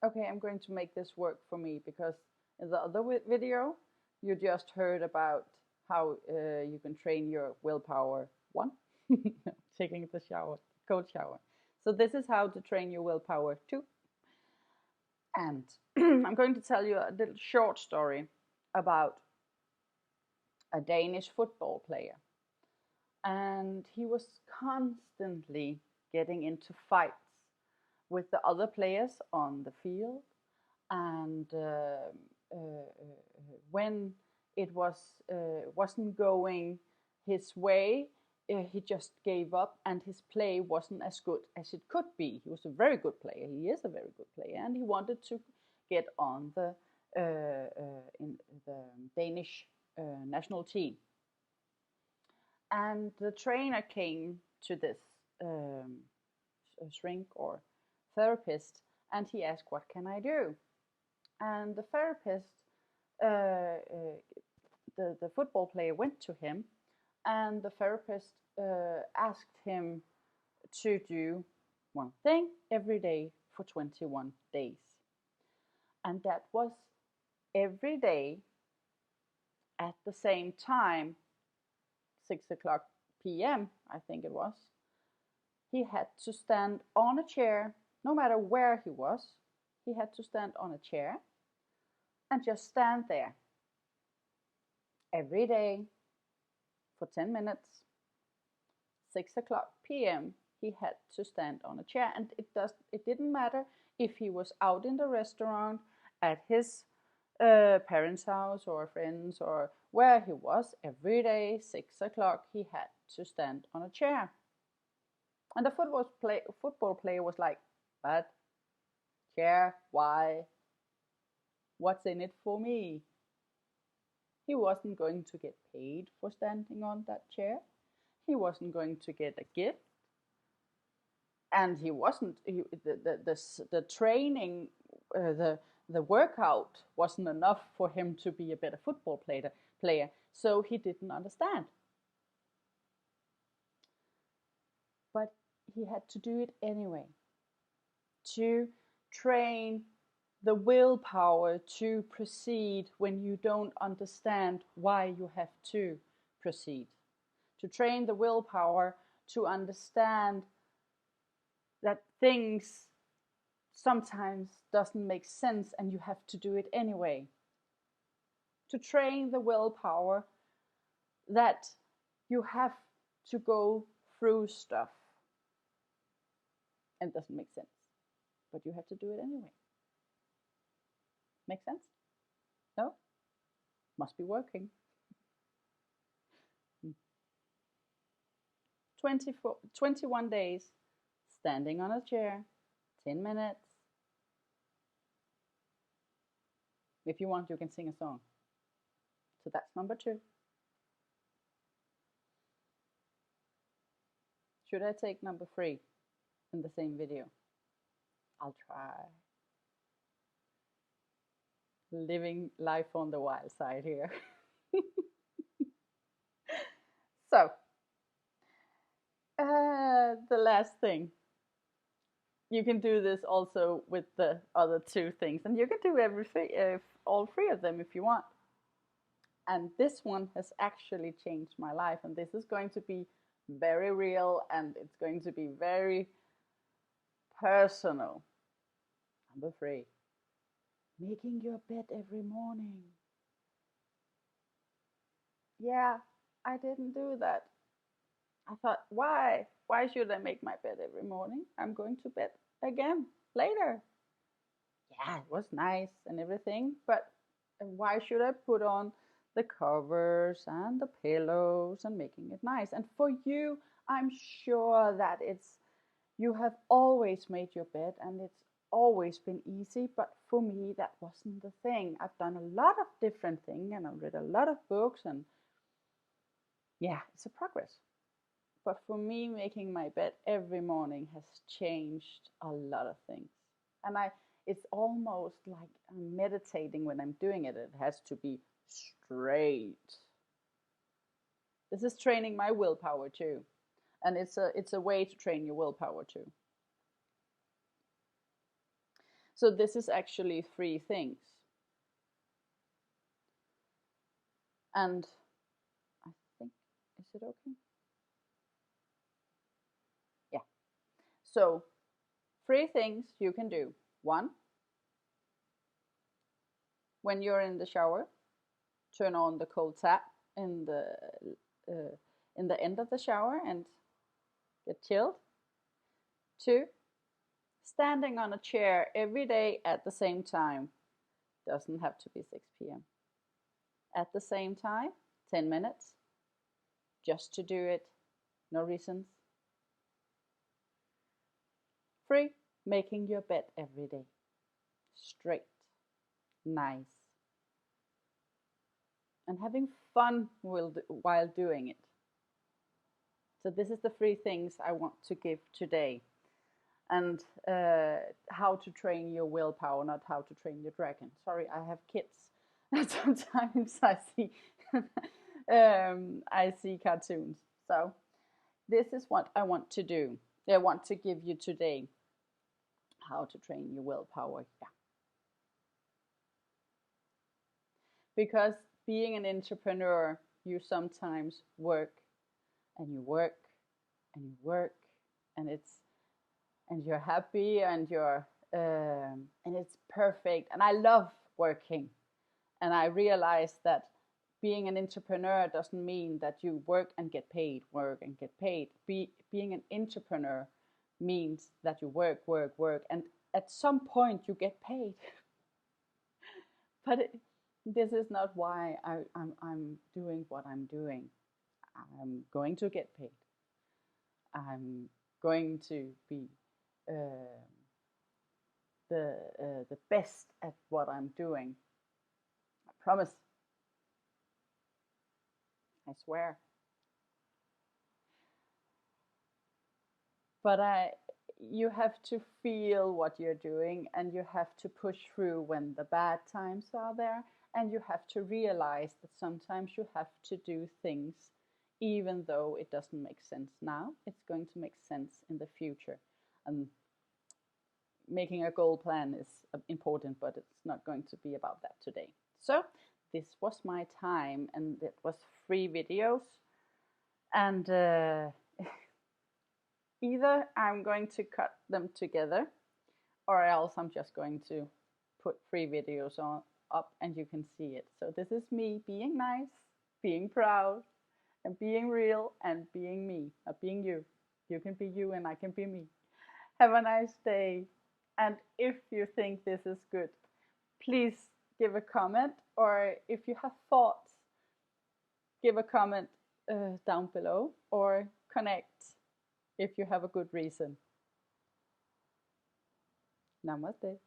Okay, I'm going to make this work for me because in the other video, you just heard about how you can train your willpower one, taking the shower, cold shower. So this is how to train your willpower two. And I'm going to tell you a little short story about a Danish football player. And he was constantly getting into fights with the other players on the field. And when it wasn't going his way, he just gave up, and his play wasn't as good as it could be. He was a very good player. He is a very good player, and he wanted to get on the in the Danish national team. And the trainer came to this shrink or therapist, and he asked, "What can I do?" And the therapist, the football player, went to him, and the therapist asked him to do one thing every day for 21 days. And that was every day at the same time, 6 o'clock p.m., I think it was. He had to stand on a chair, no matter where he was. He had to stand on a chair and just stand there every day for 10 minutes. 6 o'clock p.m. he had to stand on a chair, and it didn't matter if he was out in the restaurant, at his parents' house or friends, or where he was. Every day, 6 o'clock, he had to stand on a chair. And the football player was like, "But chair, why? What's in it for me?" He wasn't going to get paid for standing on that chair. He wasn't going to get a gift. And he wasn't, the training, the workout wasn't enough for him to be a better football player. So he didn't understand. But he had to do it anyway, to train the willpower to proceed when you don't understand why you have to proceed. To train the willpower to understand that things sometimes doesn't make sense and you have to do it anyway. To train the willpower that you have to go through stuff and it doesn't make sense, but you have to do it anyway. Make sense? No? Must be working. 21 days, standing on a chair, 10 minutes. If you want, you can sing a song. So that's number 2. Should I take number 3 in the same video? I'll try. Living life on the wild side here. So, the last thing. You can do this also with the other 2 things, and you can do all 3 of them if you want. And this one has actually changed my life, and this is going to be very real, and it's going to be very personal. Number 3, making your bed every morning. Yeah, I didn't do that. I thought, why? Why should I make my bed every morning? I'm going to bed again later. Yeah, it was nice and everything, but why should I put on the covers and the pillows and making it nice? And for you, I'm sure that you have always made your bed and it's always been easy, but for me, that wasn't the thing. I've done a lot of different things and I've read a lot of books, and yeah, it's a progress. But for me, making my bed every morning has changed a lot of things. And it's almost like I'm meditating when I'm doing it. It has to be straight. This is training my willpower too. And it's a way to train your willpower too. So this is actually 3 things. And I think, is it okay? Yeah. So 3 things you can do. 1, when you're in the shower, turn on the cold tap in the end of the shower and get chilled. 2, standing on a chair every day at the same time. Doesn't have to be 6 p.m. At the same time, 10 minutes, just to do it, no reasons. 3, making your bed every day. Straight, nice. And having fun while doing it. So this is the 3 things I want to give today. And how to train your willpower, not how to train your dragon. Sorry, I have kids. Sometimes I see I see cartoons. So this is what I want to do. I want to give you today how to train your willpower. Yeah. Because being an entrepreneur, you sometimes work and you work and you work, and you're happy and and it's perfect. And I love working. And I realized that being an entrepreneur doesn't mean that you work and get paid, work and get paid. Being an entrepreneur means that you work, and at some point you get paid. But this is not why I'm doing what I'm doing. I'm going to get paid. I'm going to be the best at what I'm doing. I promise. I swear. But you have to feel what you're doing, and you have to push through when the bad times are there, and you have to realize that sometimes you have to do things even though it doesn't make sense now. It's going to make sense in the future. And making a goal plan is important, but it's not going to be about that today. So this was my time, and it was 3 videos. And either I'm going to cut them together, or else I'm just going to put 3 videos up and you can see it. So this is me being nice, being proud, and being real, and being me, being you. You can be you and I can be me. Have a nice day. And if you think this is good, please give a comment, or if you have thoughts, give a comment down below, or connect if you have a good reason. Namaste.